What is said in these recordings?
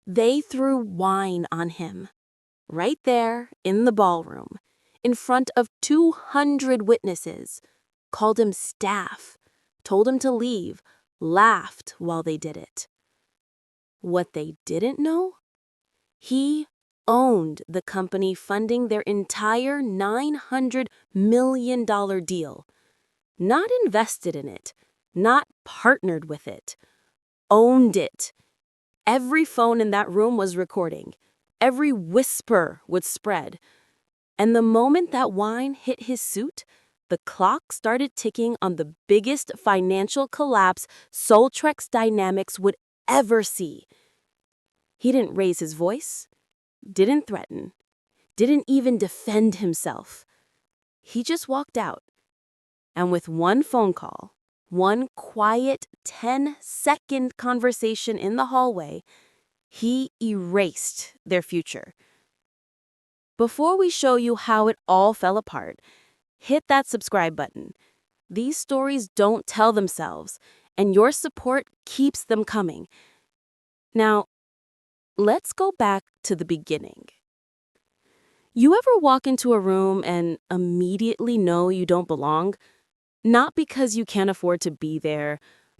They threw wine on him, right there in the ballroom, in front of 200 witnesses, called him staff, told him to leave, laughed while they did it. What they didn't know? He owned the company funding their entire $900 million deal. Not invested in it, not partnered with it, owned it. Every phone in that room was recording. Every whisper would spread. And the moment that wine hit his suit, the clock started ticking on the biggest financial collapse Soltrex Dynamics would ever see. He didn't raise his voice, didn't threaten, didn't even defend himself. He just walked out. And with one phone call, one quiet 10-second conversation in the hallway, he erased their future. Before we show you how it all fell apart, hit that subscribe button. These stories don't tell themselves, and your support keeps them coming. Now, let's go back to the beginning. You ever walk into a room and immediately know you don't belong? Not because you can't afford to be there,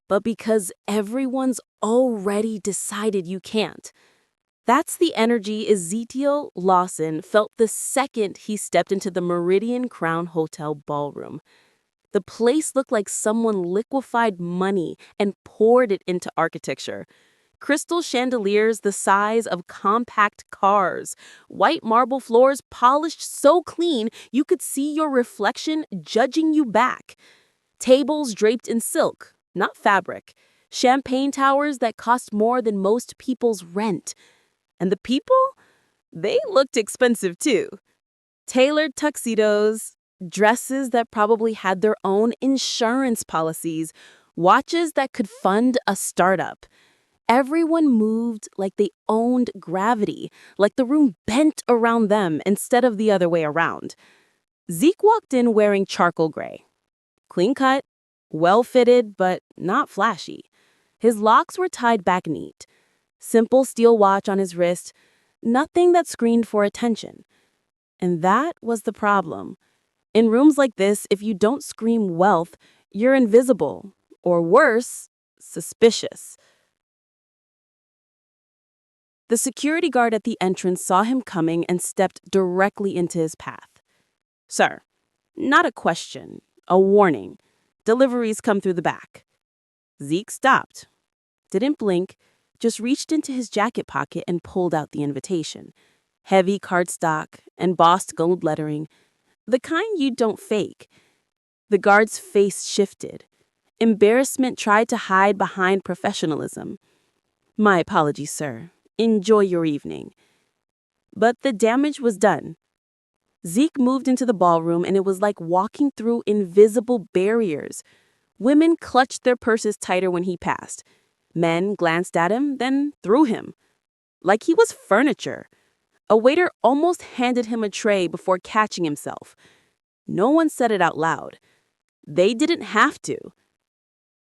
but because everyone's already decided you can't. That's the energy Ezekiel Lawson felt the second he stepped into the Meridian Crown Hotel ballroom. The place looked like someone liquefied money and poured it into architecture. Crystal chandeliers the size of compact cars, white marble floors polished so clean you could see your reflection judging you back. Tables draped in silk, not fabric. Champagne towers that cost more than most people's rent. And the people? They looked expensive too. Tailored tuxedos, dresses that probably had their own insurance policies, watches that could fund a startup. Everyone moved like they owned gravity, like the room bent around them instead of the other way around. Zeke walked in wearing charcoal gray. Clean cut, well-fitted, but not flashy. His locks were tied back neat. Simple steel watch on his wrist, nothing that screamed for attention. And that was the problem. In rooms like this, if you don't scream wealth, you're invisible, or worse, suspicious. The security guard at the entrance saw him coming and stepped directly into his path. "Sir, not a question, a warning. Deliveries come through the back." Zeke stopped, didn't blink, just reached into his jacket pocket and pulled out the invitation. Heavy cardstock, embossed gold lettering, the kind you don't fake. The guard's face shifted. Embarrassment tried to hide behind professionalism. "My apologies, sir. Enjoy your evening." But the damage was done. Zeke moved into the ballroom, and it was like walking through invisible barriers. Women clutched their purses tighter when he passed. Men glanced at him, then threw him. Like he was furniture. A waiter almost handed him a tray before catching himself. No one said it out loud. They didn't have to.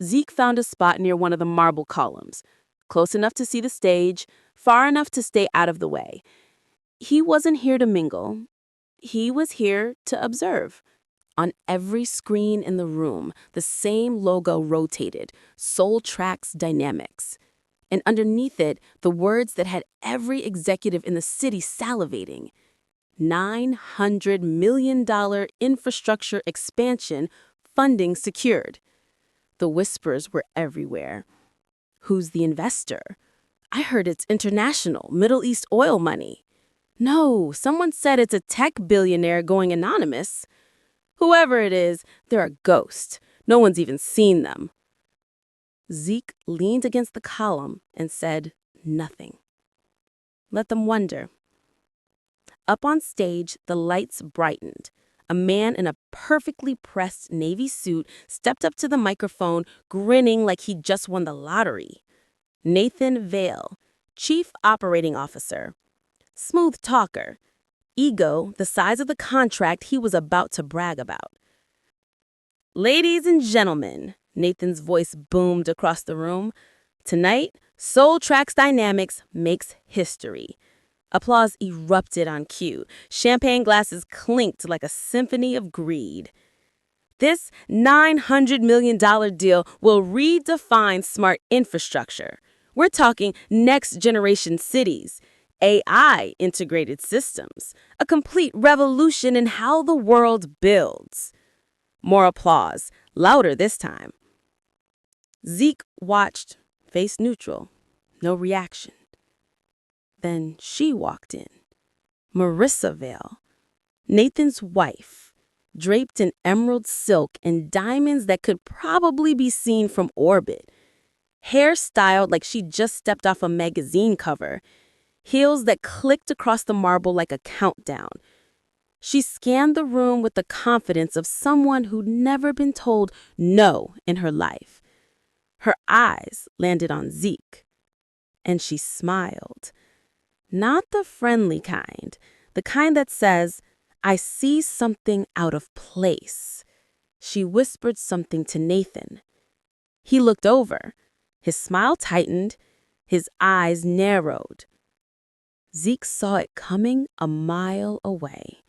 Zeke found a spot near one of the marble columns, close enough to see the stage, far enough to stay out of the way. He wasn't here to mingle. He was here to observe. On every screen in the room, the same logo rotated, Soltrex Dynamics. And underneath it, the words that had every executive in the city salivating. $900 million infrastructure expansion, funding secured. The whispers were everywhere. Who's the investor? I heard it's international, Middle East oil money. No, someone said it's a tech billionaire going anonymous. Whoever it is, they're a ghost. No one's even seen them. Zeke leaned against the column and said nothing. Let them wonder. Up on stage, the lights brightened. A man in a perfectly pressed navy suit stepped up to the microphone, grinning like he'd just won the lottery. Nathan Vale, Chief Operating Officer. Smooth talker. Ego the size of the contract he was about to brag about. "Ladies and gentlemen," Nathan's voice boomed across the room, "tonight, Soul Track's dynamics makes history. Applause erupted on cue. Champagne glasses clinked like a symphony of greed. This $900 million deal will redefine smart infrastructure. We're talking next-generation cities, AI-integrated systems, a complete revolution in how the world builds. More applause, louder this time. Zeke watched, face neutral, no reaction. Then she walked in. Marissa Vale, Nathan's wife, draped in emerald silk and diamonds that could probably be seen from orbit. Hair styled like she just stepped off a magazine cover. Heels that clicked across the marble like a countdown. She scanned the room with the confidence of someone who'd never been told no in her life. Her eyes landed on Zeke, and she smiled. Not the friendly kind, the kind that says, "I see something out of place." She whispered something to Nathan. He looked over. His smile tightened. His eyes narrowed. Zeke saw it coming a mile away.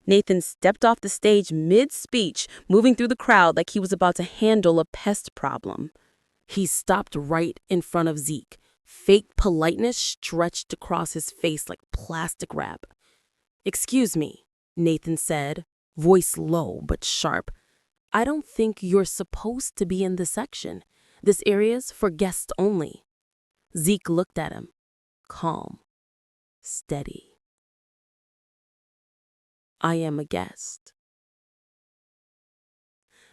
Nathan stepped off the stage mid-speech, moving through the crowd like he was about to handle a pest problem. He stopped right in front of Zeke. Fake politeness stretched across his face like plastic wrap. "Excuse me," Nathan said, voice low but sharp. "I don't think you're supposed to be in this section. This area's for guests only." Zeke looked at him, calm, steady. "I am a guest."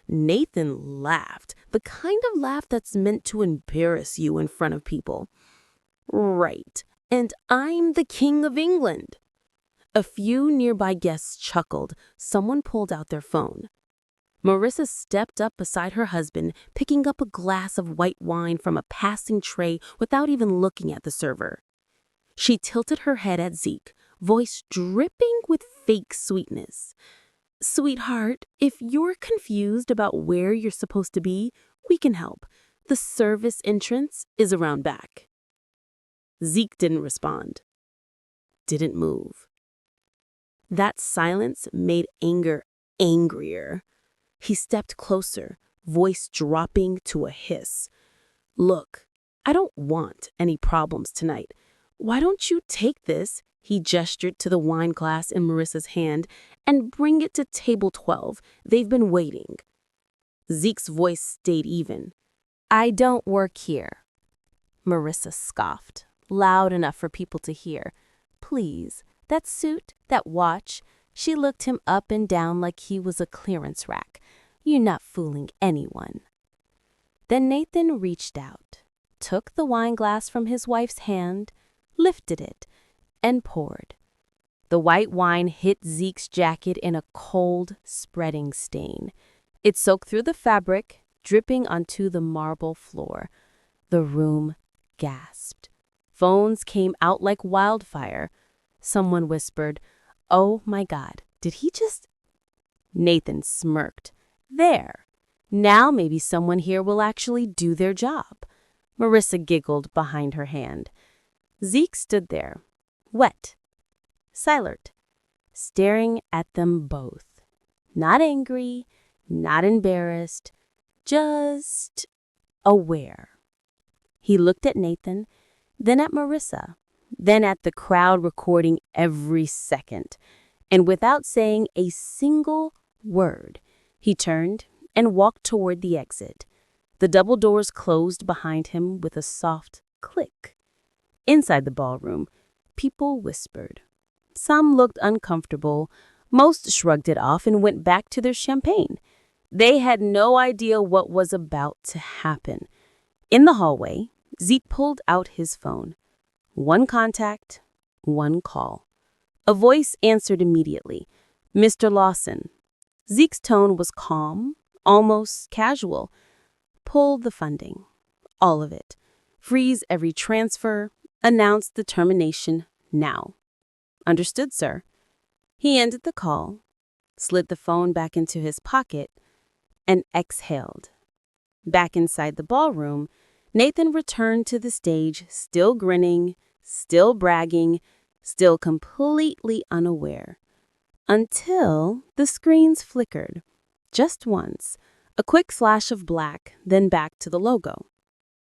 Nathan laughed, the kind of laugh that's meant to embarrass you in front of people. "Right, and I'm the King of England." A few nearby guests chuckled. Someone pulled out their phone. Marissa stepped up beside her husband, picking up a glass of white wine from a passing tray without even looking at the server. She tilted her head at Zeke, voice dripping with fake sweetness. "Sweetheart, if you're confused about where you're supposed to be, we can help. The service entrance is around back." Zeke didn't respond. Didn't move. That silence made anger angrier. He stepped closer, voice dropping to a hiss. "Look, I don't want any problems tonight. Why don't you take this," he gestured to the wine glass in Marissa's hand, "and bring it to table 12. They've been waiting." Zeke's voice stayed even. "I don't work here." Marissa scoffed, loud enough for people to hear. "Please, that suit, that watch." She looked him up and down like he was a clearance rack. "You're not fooling anyone." Then Nathan reached out, took the wine glass from his wife's hand, lifted it, and poured. The white wine hit Zeke's jacket in a cold, spreading stain. It soaked through the fabric, dripping onto the marble floor. The room gasped. Phones came out like wildfire. Someone whispered, "Oh my God, did he just—" Nathan smirked. "There. Now maybe someone here will actually do their job." Marissa giggled behind her hand. Zeke stood there, wet, silent, staring at them both. Not angry, not embarrassed, just aware. He looked at Nathan, then at Marissa, then at the crowd recording every second. And without saying a single word, he turned and walked toward the exit. The double doors closed behind him with a soft click. Inside the ballroom, people whispered. Some looked uncomfortable. Most shrugged it off and went back to their champagne. They had no idea what was about to happen. In the hallway, Zeke pulled out his phone. One contact, one call. A voice answered immediately. "Mr. Lawson." Zeke's tone was calm, almost casual. "Pull the funding. All of it. Freeze every transfer. Announce the termination now." "Understood, sir." He ended the call, slid the phone back into his pocket, and exhaled. Back inside the ballroom, Nathan returned to the stage, still grinning, still bragging, still completely unaware. Until the screens flickered. Just once. A quick flash of black, then back to the logo.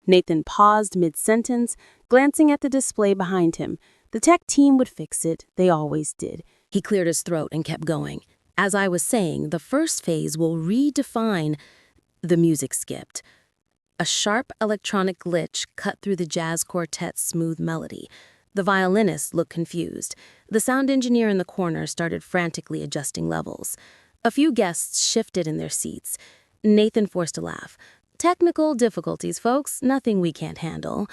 Nathan paused mid-sentence, glancing at the display behind him. The tech team would fix it. They always did. He cleared his throat and kept going. As I was saying, the first phase will redefine. The music skipped. A sharp electronic glitch cut through the jazz quartet's smooth melody. The violinist looked confused. The sound engineer in the corner started frantically adjusting levels. A few guests shifted in their seats. Nathan forced a laugh. Technical difficulties, folks, nothing we can't handle.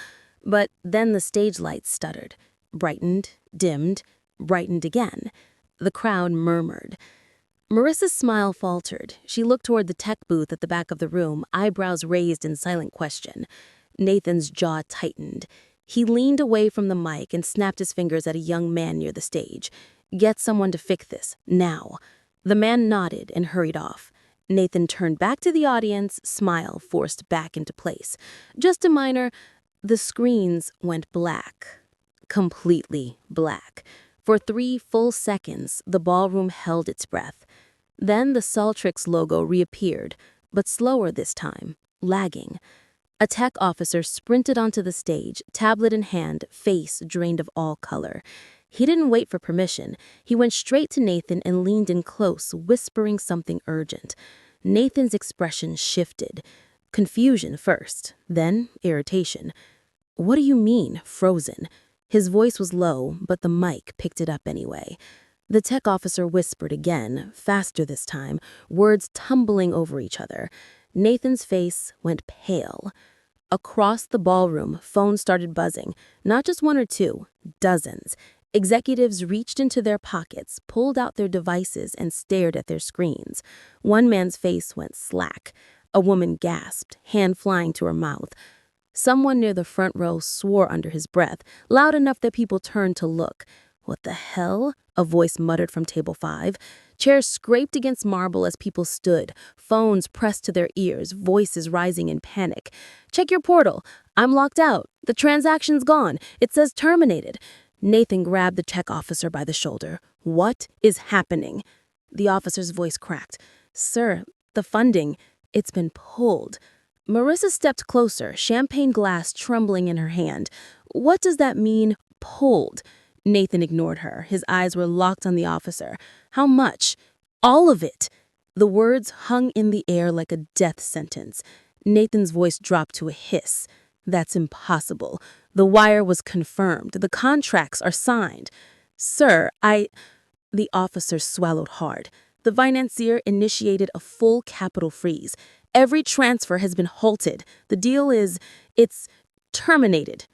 But then the stage lights stuttered. Brightened, dimmed, brightened again. The crowd murmured. Marissa's smile faltered. She looked toward the tech booth at the back of the room, eyebrows raised in silent question. Nathan's jaw tightened. He leaned away from the mic and snapped his fingers at a young man near the stage. Get someone to fix this, now. The man nodded and hurried off. Nathan turned back to the audience, smile forced back into place. Just a minor. The screens went black. Completely black. For 3 full seconds, the ballroom held its breath. Then the Saltrix logo reappeared, but slower this time, lagging. A tech officer sprinted onto the stage, tablet in hand, face drained of all color. He didn't wait for permission. He went straight to Nathan and leaned in close, whispering something urgent. Nathan's expression shifted. Confusion first, then irritation. What do you mean, frozen? His voice was low, but the mic picked it up anyway. The tech officer whispered again, faster this time, words tumbling over each other. Nathan's face went pale. Across the ballroom, phones started buzzing. Not just 1 or 2, dozens. Executives reached into their pockets, pulled out their devices, and stared at their screens. One man's face went slack. A woman gasped, hand flying to her mouth. Someone near the front row swore under his breath, loud enough that people turned to look. What the hell? A voice muttered from table 5. Chairs scraped against marble as people stood, phones pressed to their ears, voices rising in panic. Check your portal. I'm locked out. The transaction's gone. It says terminated. Nathan grabbed the tech officer by the shoulder. What is happening? The officer's voice cracked. Sir, the funding, it's been pulled. Marissa stepped closer, champagne glass trembling in her hand. What does that mean, pulled? Nathan ignored her. His eyes were locked on the officer. How much? All of it. The words hung in the air like a death sentence. Nathan's voice dropped to a hiss. That's impossible. The wire was confirmed. The contracts are signed. Sir, The officer swallowed hard. The financier initiated a full capital freeze. Every transfer has been halted. The deal it's terminated.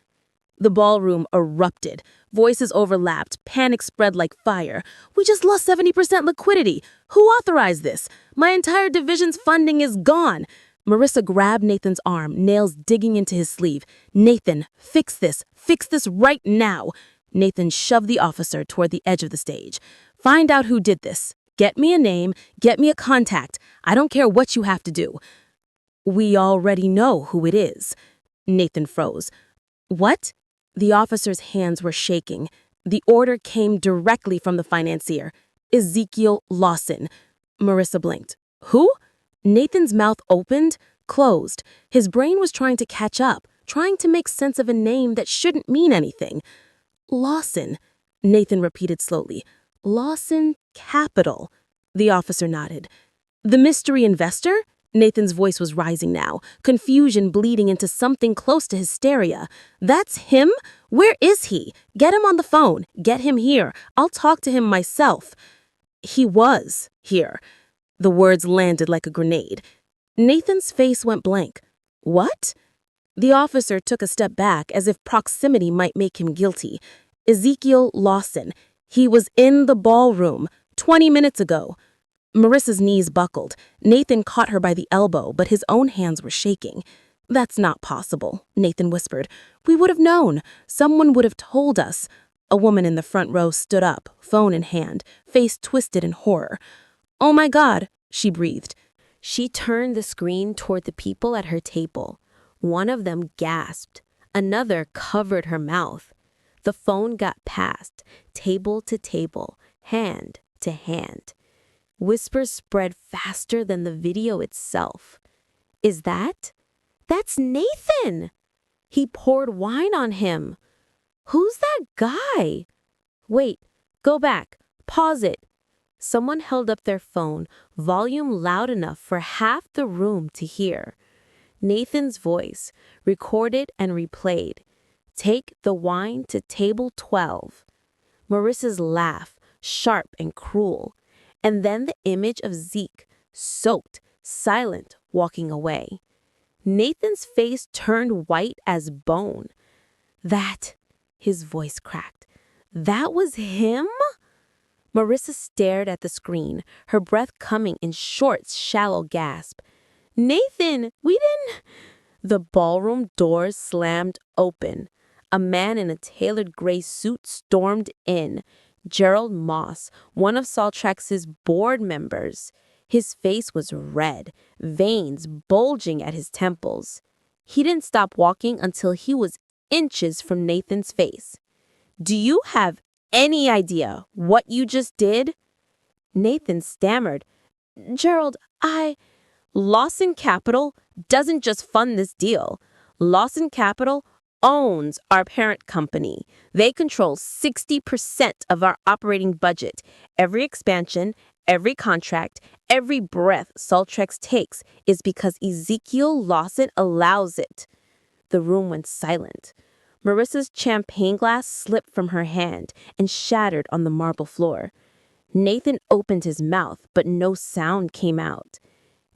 The ballroom erupted. Voices overlapped. Panic spread like fire. We just lost 70% liquidity. Who authorized this? My entire division's funding is gone. Marissa grabbed Nathan's arm, nails digging into his sleeve. Nathan, fix this. Fix this right now. Nathan shoved the officer toward the edge of the stage. Find out who did this. Get me a name. Get me a contact. I don't care what you have to do. We already know who it is. Nathan froze. What? The officer's hands were shaking. The order came directly from the financier. Ezekiel Lawson. Marissa blinked. Who? Nathan's mouth opened, closed. His brain was trying to catch up, trying to make sense of a name that shouldn't mean anything. Lawson, Nathan repeated slowly. Lawson Capital. The officer nodded. The mystery investor? Nathan's voice was rising now, confusion bleeding into something close to hysteria. That's him? Where is he? Get him on the phone. Get him here. I'll talk to him myself. He was here. The words landed like a grenade. Nathan's face went blank. What? The officer took a step back as if proximity might make him guilty. Ezekiel Lawson. He was in the ballroom 20 minutes ago. Marissa's knees buckled. Nathan caught her by the elbow, but his own hands were shaking. That's not possible, Nathan whispered. We would have known. Someone would have told us. A woman in the front row stood up, phone in hand, face twisted in horror. Oh my God, she breathed. She turned the screen toward the people at her table. One of them gasped. Another covered her mouth. The phone got passed, table to table, hand to hand. Whispers spread faster than the video itself. Is that? That's Nathan! He poured wine on him. Who's that guy? Wait, go back. Pause it. Someone held up their phone, volume loud enough for half the room to hear. Nathan's voice, recorded and replayed. Take the wine to table 12. Marissa's laugh, sharp and cruel. And then the image of Zeke, soaked, silent, walking away. Nathan's face turned white as bone. His voice cracked. That was him? Marissa stared at the screen, her breath coming in short, shallow gasp. Nathan, we didn't... The ballroom doors slammed open. A man in a tailored gray suit stormed in. Gerald Moss, one of Saltrax's board members. His face was red, veins bulging at his temples. He didn't stop walking until he was inches from Nathan's face. Do you have any idea what you just did? Nathan stammered. Gerald, Lawson Capital doesn't just fund this deal. Lawson Capital owns our parent company. They control 60% of our operating budget. Every expansion, every contract, every breath Saltrax takes is because Ezekiel Lawson allows it. The room went silent. Marissa's champagne glass slipped from her hand and shattered on the marble floor. Nathan opened his mouth, but no sound came out.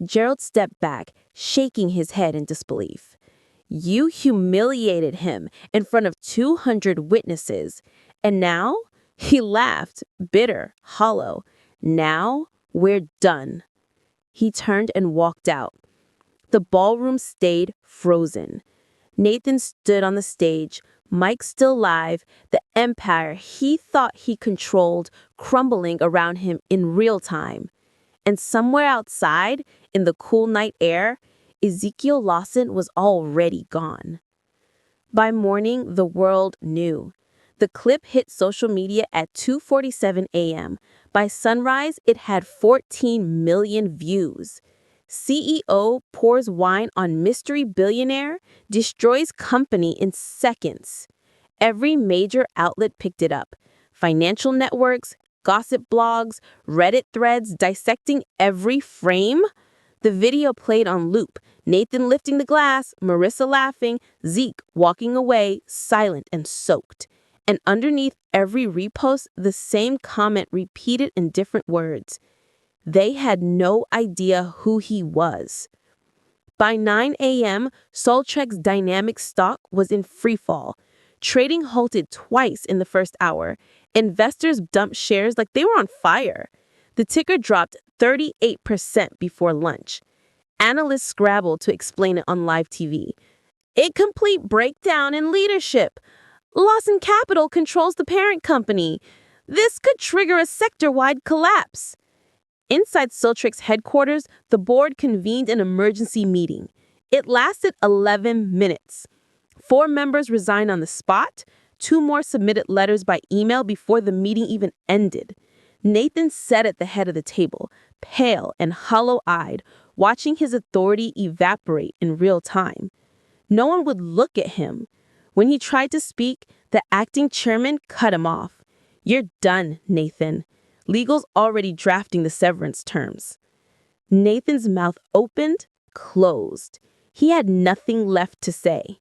Gerald stepped back, shaking his head in disbelief. You humiliated him in front of 200 witnesses. And now? He laughed, bitter, hollow. Now we're done. He turned and walked out. The ballroom stayed frozen. Nathan stood on the stage, mic still live, the empire he thought he controlled crumbling around him in real time. And somewhere outside, in the cool night air, Ezekiel Lawson was already gone. By morning, the world knew. The clip hit social media at 2:47 a.m. By sunrise, it had 14 million views. CEO pours wine on mystery billionaire, destroys company in seconds. Every major outlet picked it up. Financial networks, gossip blogs, Reddit threads dissecting every frame. The video played on loop, Nathan lifting the glass, Marissa laughing, Zeke walking away, silent and soaked. And underneath every repost, the same comment repeated in different words. They had no idea who he was. By 9 a.m., Saltrax's dynamic stock was in freefall. Trading halted twice in the first hour. Investors dumped shares like they were on fire. The ticker dropped 38% before lunch. Analysts scrabbled to explain it on live TV. A complete breakdown in leadership. Lawson Capital controls the parent company. This could trigger a sector-wide collapse. Inside Saltrax headquarters, the board convened an emergency meeting. It lasted 11 minutes. 4 members resigned on the spot. 2 more submitted letters by email before the meeting even ended. Nathan sat at the head of the table, pale and hollow-eyed, watching his authority evaporate in real time. No one would look at him. When he tried to speak, the acting chairman cut him off. You're done, Nathan. Legal's already drafting the severance terms. Nathan's mouth opened, closed. He had nothing left to say.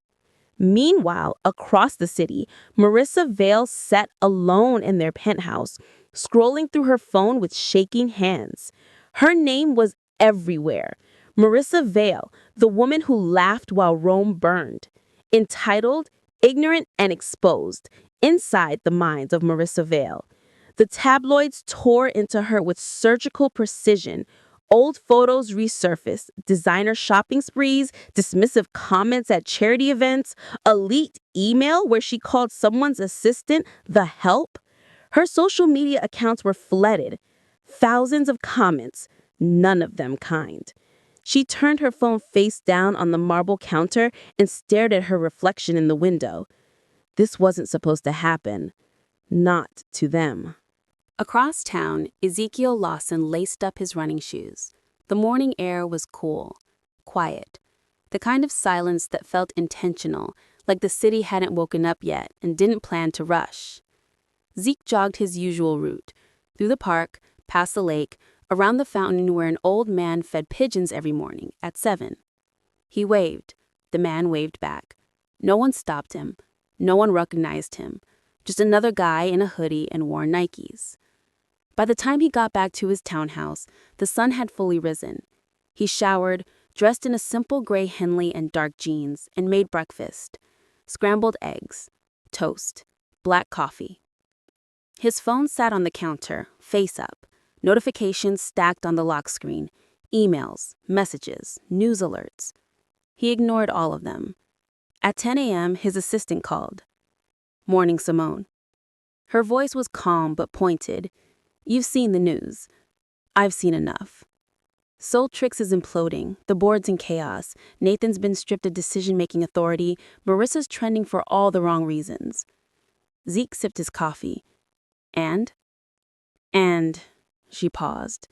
Meanwhile, across the city, Marissa Vale sat alone in their penthouse, scrolling through her phone with shaking hands. Her name was everywhere. Marissa Vale, the woman who laughed while Rome burned. Entitled, Ignorant and Exposed, inside the minds of Marissa Vale. The tabloids tore into her with surgical precision. Old photos resurfaced, designer shopping sprees, dismissive comments at charity events, a leaked email where she called someone's assistant the help. Her social media accounts were flooded. Thousands of comments, none of them kind. She turned her phone face down on the marble counter and stared at her reflection in the window. This wasn't supposed to happen. Not to them. Across town, Ezekiel Lawson laced up his running shoes. The morning air was cool, quiet, the kind of silence that felt intentional, like the city hadn't woken up yet and didn't plan to rush. Zeke jogged his usual route, through the park, past the lake, around the fountain where an old man fed pigeons every morning at 7. He waved. The man waved back. No one stopped him. No one recognized him. Just another guy in a hoodie and worn Nikes. By the time he got back to his townhouse, the sun had fully risen. He showered, dressed in a simple gray Henley and dark jeans, and made breakfast. Scrambled eggs, toast, black coffee. His phone sat on the counter, face up. Notifications stacked on the lock screen. Emails, messages, news alerts. He ignored all of them. At 10 a.m., his assistant called. "Morning, Simone." Her voice was calm but pointed. "You've seen the news. I've seen enough. Soultrix is imploding. The board's in chaos. Nathan's been stripped of decision-making authority. Marissa's trending for all the wrong reasons." Zeke sipped his coffee. And, she paused.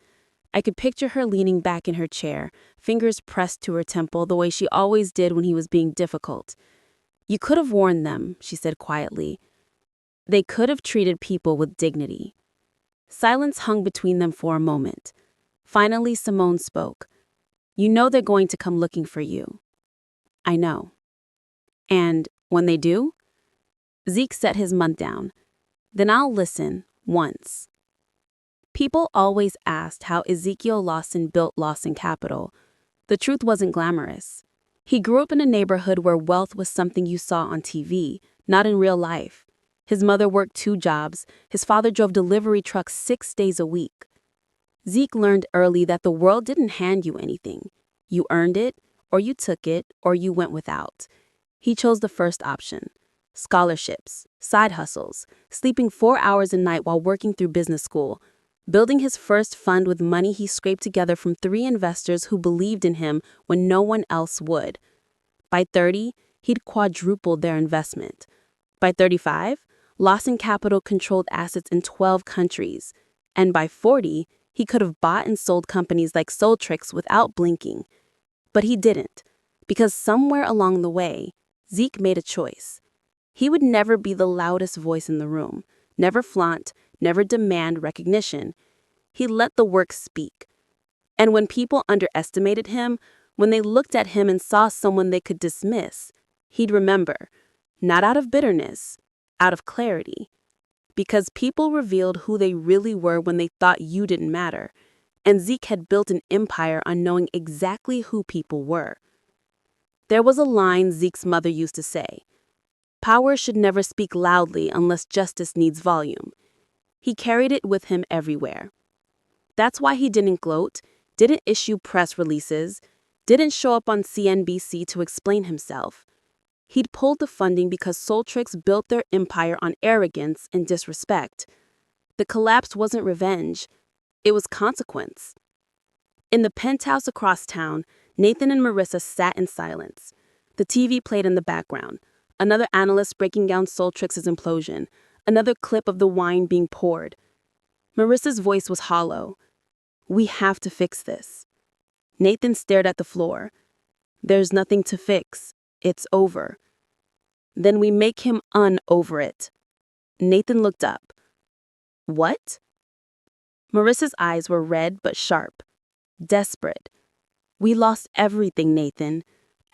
I could picture her leaning back in her chair, fingers pressed to her temple the way she always did when he was being difficult. "You could have warned them," she said quietly. "They could have treated people with dignity." Silence hung between them for a moment. Finally, Simone spoke. "You know they're going to come looking for you." "I know." "And when they do?" Zeke set his month down. "Then I'll listen, once." People always asked how Ezekiel Lawson built Lawson Capital. The truth wasn't glamorous. He grew up in a neighborhood where wealth was something you saw on TV, not in real life. His mother worked 2 jobs. His father drove delivery trucks 6 days a week. Zeke learned early that the world didn't hand you anything. You earned it, or you took it, or you went without. He chose the first option. Scholarships, side hustles, sleeping 4 hours a night while working through business school, building his first fund with money he scraped together from 3 investors who believed in him when no one else would. By 30, he'd quadrupled their investment. By 35, Lawson Capital controlled assets in 12 countries. And by 40, he could have bought and sold companies like Soultrix without blinking. But he didn't, because somewhere along the way, Zeke made a choice. He would never be the loudest voice in the room, never flaunt, never demand recognition. He let the work speak. And when people underestimated him, when they looked at him and saw someone they could dismiss, he'd remember, not out of bitterness, out of clarity. Because people revealed who they really were when they thought you didn't matter. And Zeke had built an empire on knowing exactly who people were. There was a line Zeke's mother used to say, "Power should never speak loudly unless justice needs volume." He carried it with him everywhere. That's why he didn't gloat, didn't issue press releases, didn't show up on CNBC to explain himself. He'd pulled the funding because Soultrix built their empire on arrogance and disrespect. The collapse wasn't revenge, it was consequence. In the penthouse across town, Nathan and Marissa sat in silence. The TV played in the background. Another analyst breaking down Soultrix's implosion. Another clip of the wine being poured. Marissa's voice was hollow. "We have to fix this." Nathan stared at the floor. "There's nothing to fix. It's over." "Then we make him over it." Nathan looked up. "What?" Marissa's eyes were red but sharp. Desperate. "We lost everything, Nathan.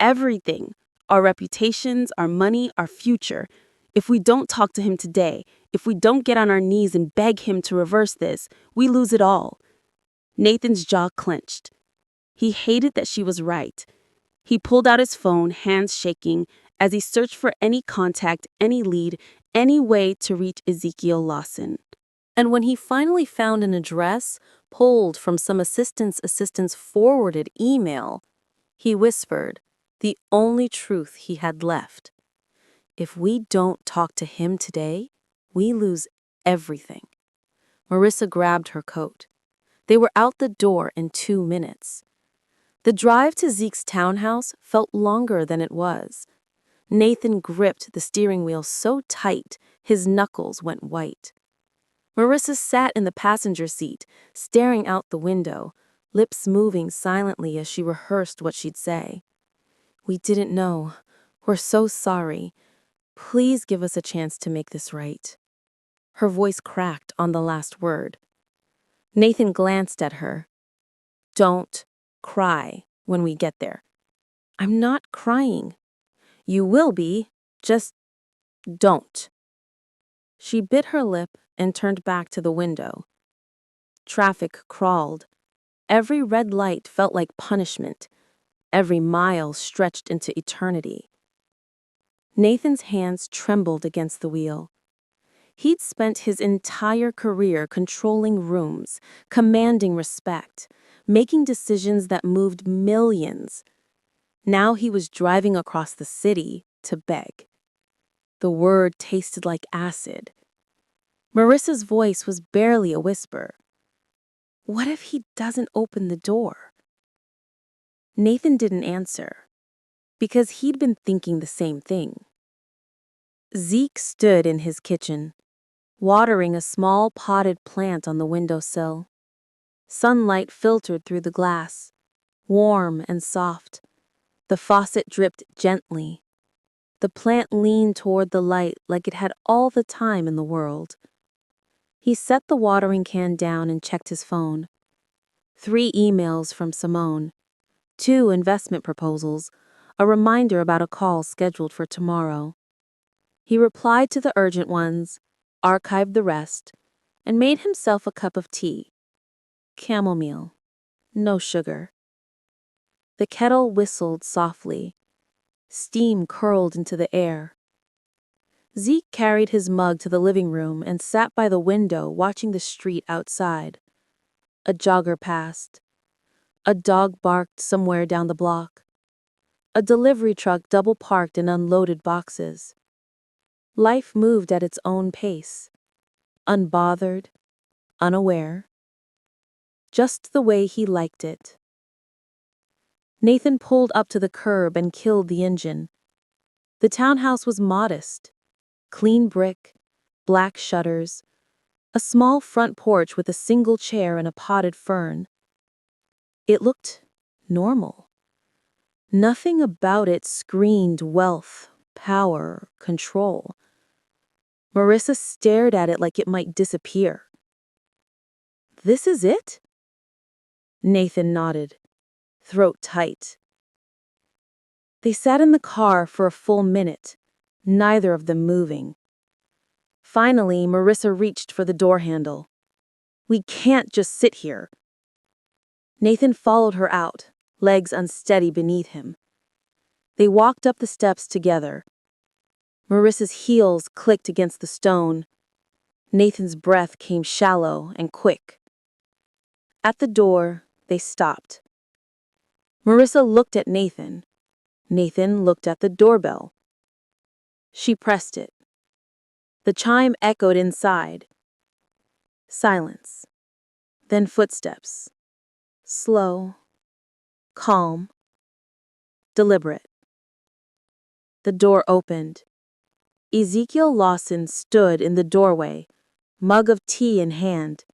Everything. Our reputations, our money, our future. If we don't talk to him today, if we don't get on our knees and beg him to reverse this, we lose it all." Nathan's jaw clenched. He hated that she was right. He pulled out his phone, hands shaking, as he searched for any contact, any lead, any way to reach Ezekiel Lawson. And when he finally found an address pulled from some assistant's forwarded email, he whispered the only truth he had left. "If we don't talk to him today, we lose everything." Marissa grabbed her coat. They were out the door in 2 minutes. The drive to Zeke's townhouse felt longer than it was. Nathan gripped the steering wheel so tight his knuckles went white. Marissa sat in the passenger seat, staring out the window, lips moving silently as she rehearsed what she'd say. "We didn't know. We're so sorry. Please give us a chance to make this right." Her voice cracked on the last word. Nathan glanced at her. "Don't cry when we get there." "I'm not crying." "You will be. Just don't." She bit her lip and turned back to the window. Traffic crawled. Every red light felt like punishment. Every mile stretched into eternity. Nathan's hands trembled against the wheel. He'd spent his entire career controlling rooms, commanding respect, making decisions that moved millions. Now he was driving across the city to beg. The word tasted like acid. Marissa's voice was barely a whisper. "What if he doesn't open the door?" Nathan didn't answer, because he'd been thinking the same thing. Zeke stood in his kitchen, watering a small potted plant on the windowsill. Sunlight filtered through the glass, warm and soft. The faucet dripped gently. The plant leaned toward the light like it had all the time in the world. He set the watering can down and checked his phone. 3 emails from Simone, 2 investment proposals, a reminder about a call scheduled for tomorrow. He replied to the urgent ones, archived the rest, and made himself a cup of tea. Chamomile, no sugar. The kettle whistled softly. Steam curled into the air. Zeke carried his mug to the living room and sat by the window watching the street outside. A jogger passed. A dog barked somewhere down the block. A delivery truck double-parked and unloaded boxes. Life moved at its own pace, unbothered, unaware, just the way he liked it. Nathan pulled up to the curb and killed the engine. The townhouse was modest. Clean brick, black shutters, a small front porch with a single chair and a potted fern. It looked normal. Nothing about it screamed wealth, power, control. Marissa stared at it like it might disappear. "This is it?" Nathan nodded, throat tight. They sat in the car for a full minute, neither of them moving. Finally, Marissa reached for the door handle. "We can't just sit here." Nathan followed her out, legs unsteady beneath him. They walked up the steps together. Marissa's heels clicked against the stone. Nathan's breath came shallow and quick. At the door, they stopped. Marissa looked at Nathan. Nathan looked at the doorbell. She pressed it. The chime echoed inside. Silence. Then footsteps. Slow. Calm. Deliberate. The door opened. Ezekiel Lawson stood in the doorway, mug of tea in hand,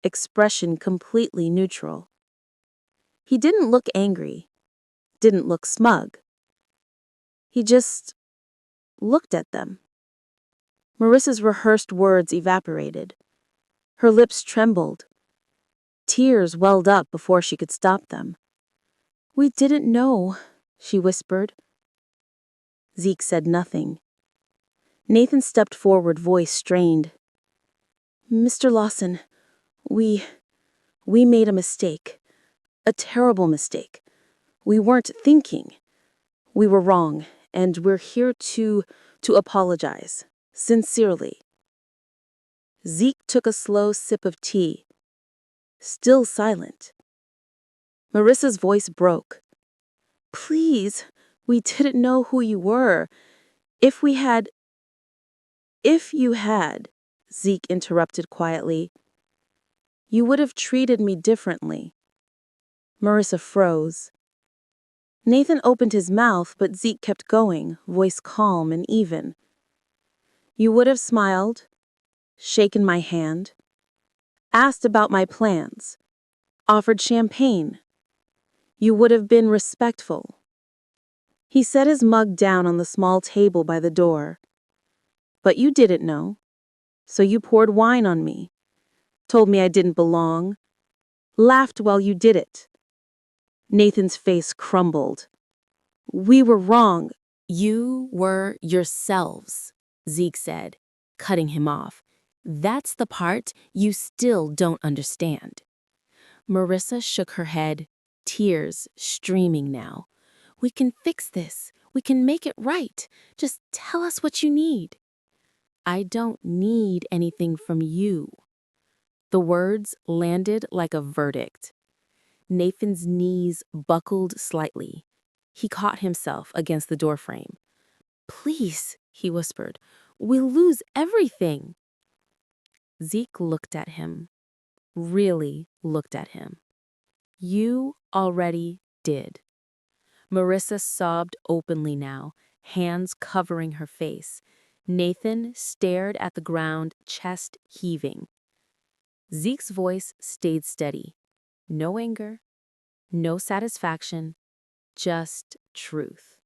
expression completely neutral. He didn't look angry, didn't look smug. He just looked at them. Marissa's rehearsed words evaporated. Her lips trembled. Tears welled up before she could stop them. "We didn't know," she whispered. Zeke said nothing. Nathan stepped forward, voice strained. "Mr. Lawson, we made a mistake. A terrible mistake. We weren't thinking. We were wrong, and we're here to apologize. Sincerely." Zeke took a slow sip of tea. Still silent. Marissa's voice broke. "Please, we didn't know who you were. If you had, Zeke interrupted quietly, "you would have treated me differently." Marissa froze. Nathan opened his mouth, but Zeke kept going, voice calm and even. You would have smiled, shaken my hand, asked about my plans, offered champagne. You would have been respectful. He set his mug down on the small table by the door. But you didn't know, so you poured wine on me, told me I didn't belong, laughed while you did it. Nathan's face crumbled. We were wrong. You were yourselves, Zeke said, cutting him off. That's the part you still don't understand. Marissa shook her head, tears streaming now. We can fix this. We can make it right. Just tell us what you need. I don't need anything from you. The words landed like a verdict. Nathan's knees buckled slightly. He caught himself against the doorframe. Please, he whispered, we'll lose everything. Zeke looked at him, really looked at him. You already did. Marissa sobbed openly now, hands covering her face. Nathan stared at the ground, chest heaving. Zeke's voice stayed steady. No anger, no satisfaction, just truth.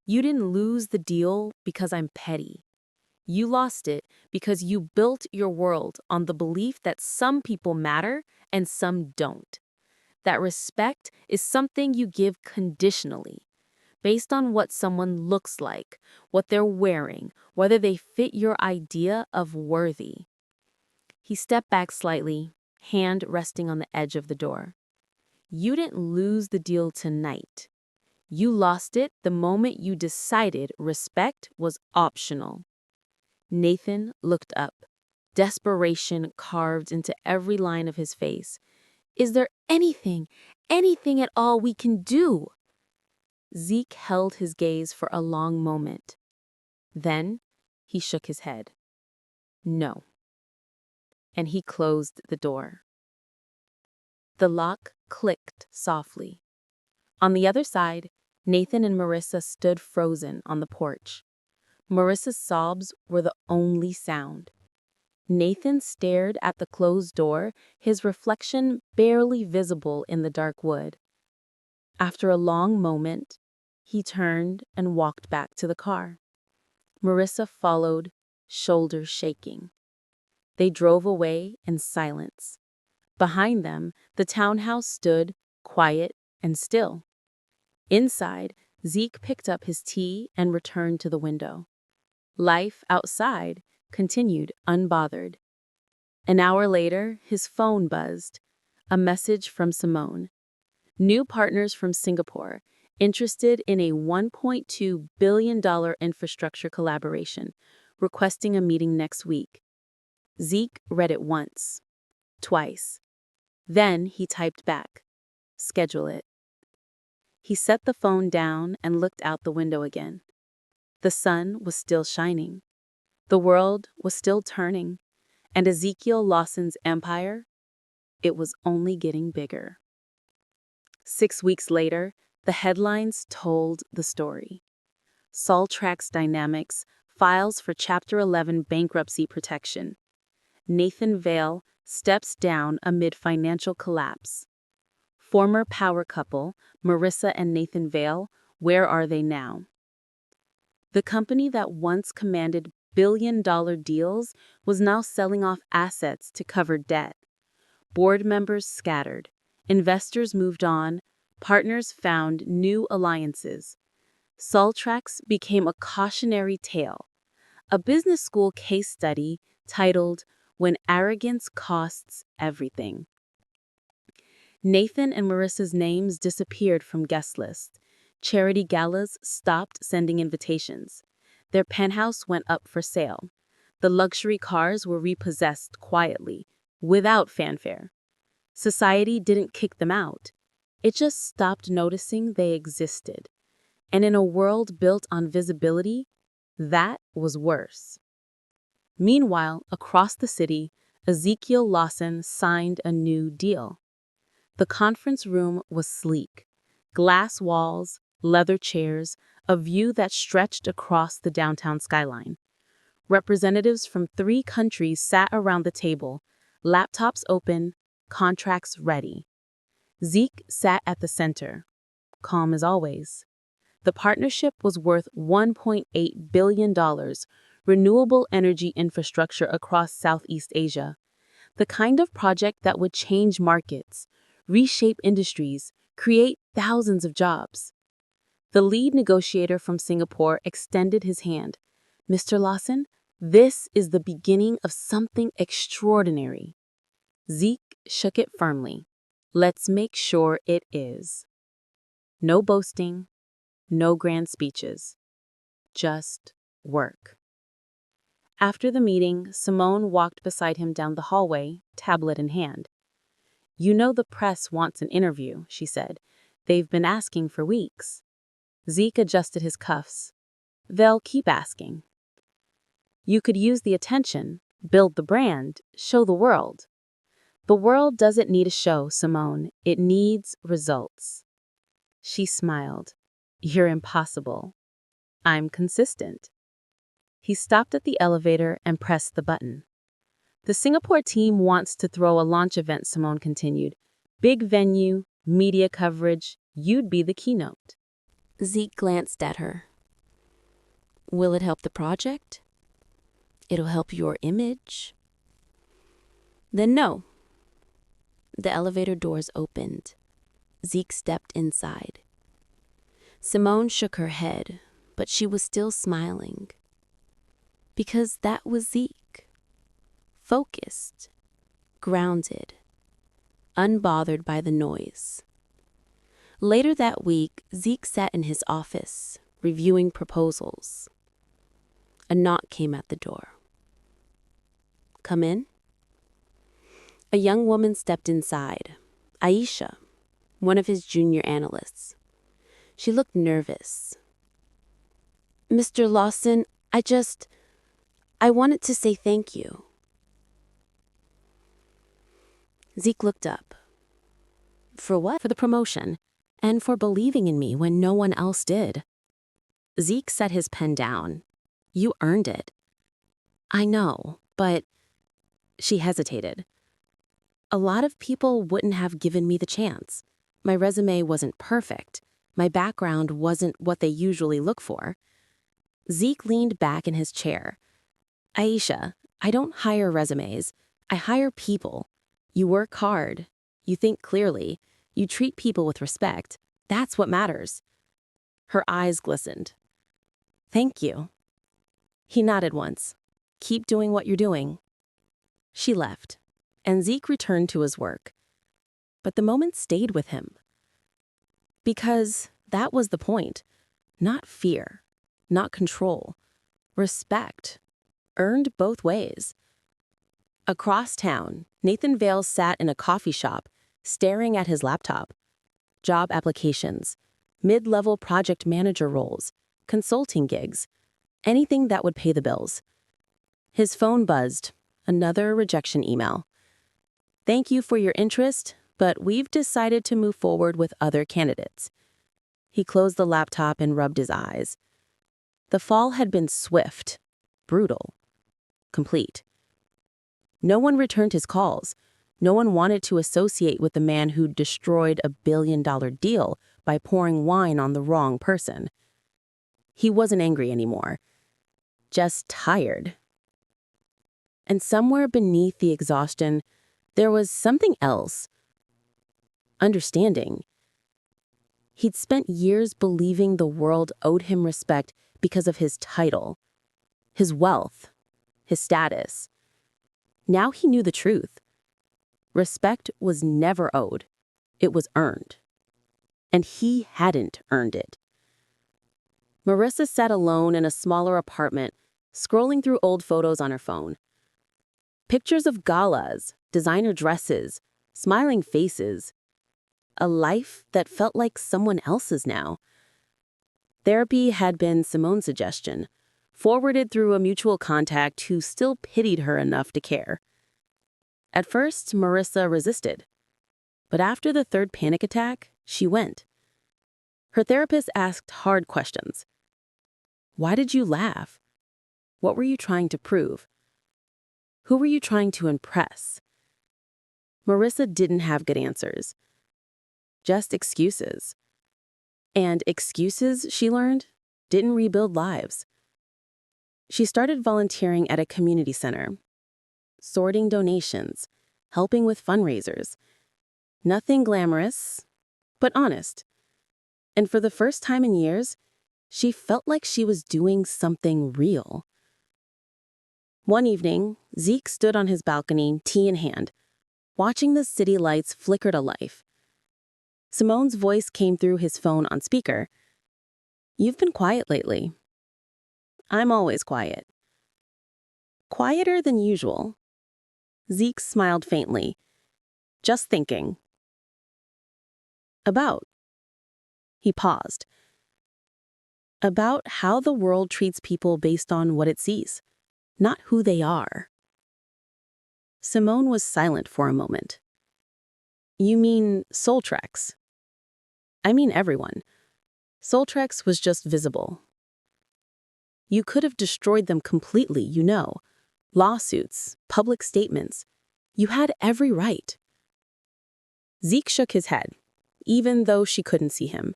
You didn't lose the deal because I'm petty. You lost it because you built your world on the belief that some people matter and some don't. That respect is something you give conditionally, based on what someone looks like, what they're wearing, whether they fit your idea of worthy. He stepped back slightly, hand resting on the edge of the door. You didn't lose the deal tonight. You lost it the moment you decided respect was optional. Nathan looked up, desperation carved into every line of his face. Is there anything at all we can do? Zeke held his gaze for a long moment. Then he shook his head. No. And he closed the door. The lock clicked softly. On the other side, Nathan and Marissa stood frozen on the porch. Marissa's sobs were the only sound. Nathan stared at the closed door, his reflection barely visible in the dark wood. After a long moment, he turned and walked back to the car. Marissa followed, shoulders shaking. They drove away in silence. Behind them, the townhouse stood, quiet and still. Inside, Zeke picked up his tea and returned to the window. Life outside continued unbothered. An hour later, his phone buzzed. A message from Simone. New partners from Singapore, interested in a $1.2 billion infrastructure collaboration, requesting a meeting next week. Zeke read it once, twice. Then he typed back, schedule it. He set the phone down and looked out the window again. The sun was still shining. The world was still turning, and Ezekiel Lawson's empire, it was only getting bigger. 6 weeks later, the headlines told the story. Saltrax Dynamics files for Chapter 11 bankruptcy protection. Nathan Vale steps down amid financial collapse. Former power couple, Marissa and Nathan Vale, where are they now? The company that once commanded billion-dollar deals was now selling off assets to cover debt. Board members scattered. Investors moved on. Partners found new alliances. Saltrax became a cautionary tale, a business school case study titled When Arrogance Costs Everything. Nathan and Marissa's names disappeared from guest lists. Charity galas stopped sending invitations. Their penthouse went up for sale. The luxury cars were repossessed quietly, without fanfare. Society didn't kick them out. It just stopped noticing they existed. And in a world built on visibility, that was worse. Meanwhile, across the city, Ezekiel Lawson signed a new deal. The conference room was sleek. Glass walls, leather chairs, a view that stretched across the downtown skyline. Representatives from 3 countries sat around the table, laptops open, contracts ready. Zeke sat at the center, calm as always. The partnership was worth $1.8 billion, renewable energy infrastructure across Southeast Asia. The kind of project that would change markets, reshape industries, create thousands of jobs. The lead negotiator from Singapore extended his hand. Mr. Lawson, this is the beginning of something extraordinary. Zeke shook it firmly. Let's make sure it is. No boasting, no grand speeches. Just work. After the meeting, Simone walked beside him down the hallway, tablet in hand. You know the press wants an interview, she said. They've been asking for weeks. Zeke adjusted his cuffs. They'll keep asking. You could use the attention, build the brand, show the world. The world doesn't need a show, Simone. It needs results. She smiled. You're impossible. I'm consistent. He stopped at the elevator and pressed the button. The Singapore team wants to throw a launch event, Simone continued. Big venue, media coverage, you'd be the keynote. Zeke glanced at her. Will it help the project? It'll help your image? Then no. The elevator doors opened. Zeke stepped inside. Simone shook her head, but she was still smiling. Because that was Zeke. Focused, grounded, unbothered by the noise. Later that week, Zeke sat in his office, reviewing proposals. A knock came at the door. Come in? A young woman stepped inside, Aisha, one of his junior analysts. She looked nervous. Mr. Lawson, I wanted to say thank you. Zeke looked up. For what? For the promotion, and for believing in me when no one else did. Zeke set his pen down. You earned it. I know, but... She hesitated. A lot of people wouldn't have given me the chance. My resume wasn't perfect. My background wasn't what they usually look for. Zeke leaned back in his chair. Aisha, I don't hire resumes. I hire people. You work hard. You think clearly. You treat people with respect. That's what matters. Her eyes glistened. Thank you. He nodded once. Keep doing what you're doing. She left, and Zeke returned to his work. But the moment stayed with him. Because that was the point. Not fear, not control. Respect. Earned both ways. Across town, Nathan Vale sat in a coffee shop, staring at his laptop. Job applications, mid-level project manager roles, consulting gigs, anything that would pay the bills. His phone buzzed. Another rejection email. Thank you for your interest, but we've decided to move forward with other candidates. He closed the laptop and rubbed his eyes. The fall had been swift, brutal, complete. No one returned his calls. No one wanted to associate with the man who destroyed a billion-dollar deal by pouring wine on the wrong person. He wasn't angry anymore, just tired. And somewhere beneath the exhaustion, there was something else. Understanding. He'd spent years believing the world owed him respect because of his title, his wealth, his status. Now he knew the truth. Respect was never owed. It was earned. And he hadn't earned it. Marissa sat alone in a smaller apartment, scrolling through old photos on her phone. Pictures of galas, designer dresses, smiling faces. A life that felt like someone else's now. Therapy had been Simone's suggestion, forwarded through a mutual contact who still pitied her enough to care. At first, Marissa resisted. But after the third panic attack, she went. Her therapist asked hard questions. Why did you laugh? What were you trying to prove? Who were you trying to impress? Marissa didn't have good answers. Just excuses. And excuses, she learned, didn't rebuild lives. She started volunteering at a community center, sorting donations, helping with fundraisers. Nothing glamorous, but honest. And for the first time in years, she felt like she was doing something real. One evening, Zeke stood on his balcony, tea in hand, watching the city lights flicker to life. Simone's voice came through his phone on speaker. "You've been quiet lately." "I'm always quiet." "Quieter than usual." Zeke smiled faintly. "Just thinking." "About?" He paused. "About how the world treats people based on what it sees, not who they are." Simone was silent for a moment. "You mean Soul Treks?" "I mean everyone. Soul Treks was just visible. You could have destroyed them completely, you know. Lawsuits, public statements. You had every right." Zeke shook his head, even though she couldn't see him.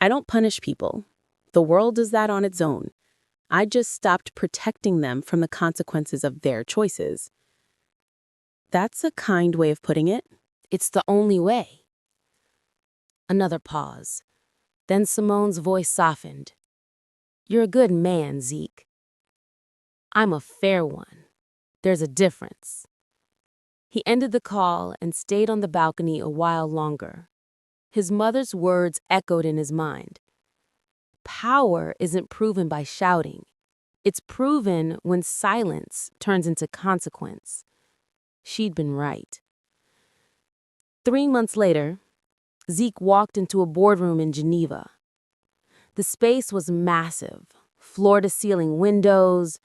"I don't punish people. The world does that on its own. I just stopped protecting them from the consequences of their choices." "That's a kind way of putting it." It's the only way. Another pause. Then Simone's voice softened. "You're a good man, Zeke. I'm a fair one. There's a difference." He ended the call and stayed on the balcony a while longer. His mother's words echoed in his mind. Power isn't proven by shouting. It's proven when silence turns into consequence. She'd been right. 3 months later, Zeke walked into a boardroom in Geneva. The space was massive, floor-to-ceiling windows,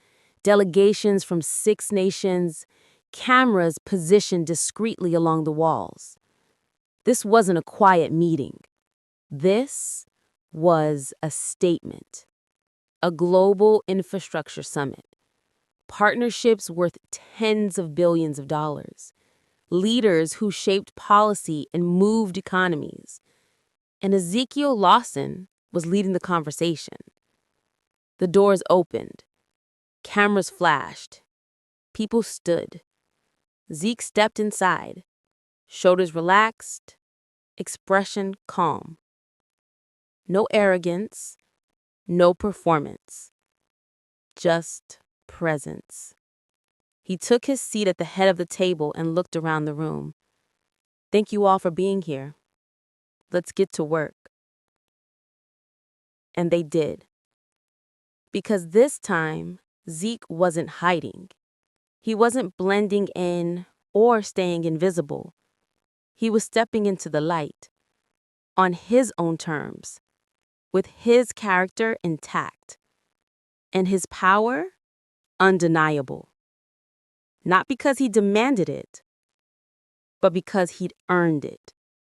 delegations from 6 nations, cameras positioned discreetly along the walls. This wasn't a quiet meeting. This was a statement. A global infrastructure summit. Partnerships worth tens of billions of dollars. Leaders who shaped policy and moved economies. And Ezekiel Lawson was leading the conversation. The doors opened. Cameras flashed. People stood. Zeke stepped inside. Shoulders relaxed. Expression calm. No arrogance. No performance. Just presence. He took his seat at the head of the table and looked around the room. "Thank you all for being here. Let's get to work." And they did. Because this time, Zeke wasn't hiding. He wasn't blending in or staying invisible. He was stepping into the light, on his own terms, with his character intact, and his power undeniable. Not because he demanded it, but because he'd earned it.